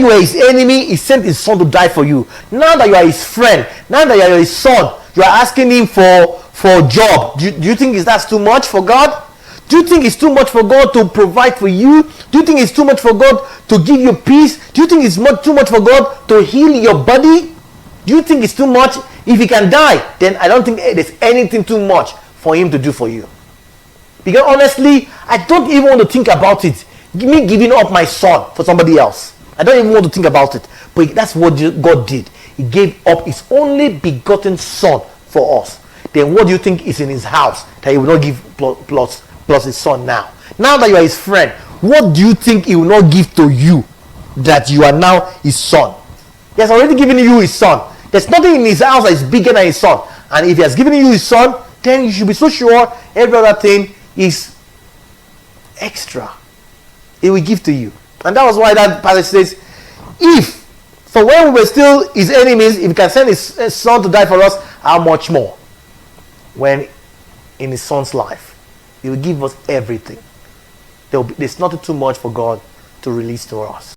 you were his enemy, he sent his son to die for you. Now that you are his friend, now that you are his son, you are asking him for a job. Do you think that's too much for God? Do you think it's too much for God to provide for you? Do you think it's too much for God to give you peace? Do you think it's too much for God to heal your body? Do you think it's too much? If he can die, then I don't think there's anything too much for him to do for you. Because honestly, I don't even want to think about it. Me giving up my son for somebody else. I don't even want to think about it. But that's what God did. He gave up his only begotten son for us. Then what do you think is in his house that he will not give plus his son now? Now that you are his friend, what do you think he will not give to you that you are now his son? He has already given you his son. There's nothing in his house that is bigger than his son. And if he has given you his son, then you should be so sure every other thing is extra. He will give to you. And that was why that passage says, for when we were still his enemies, if he can send his son to die for us, how much more? When in his son's life, he will give us everything. There's nothing too much for God to release to us.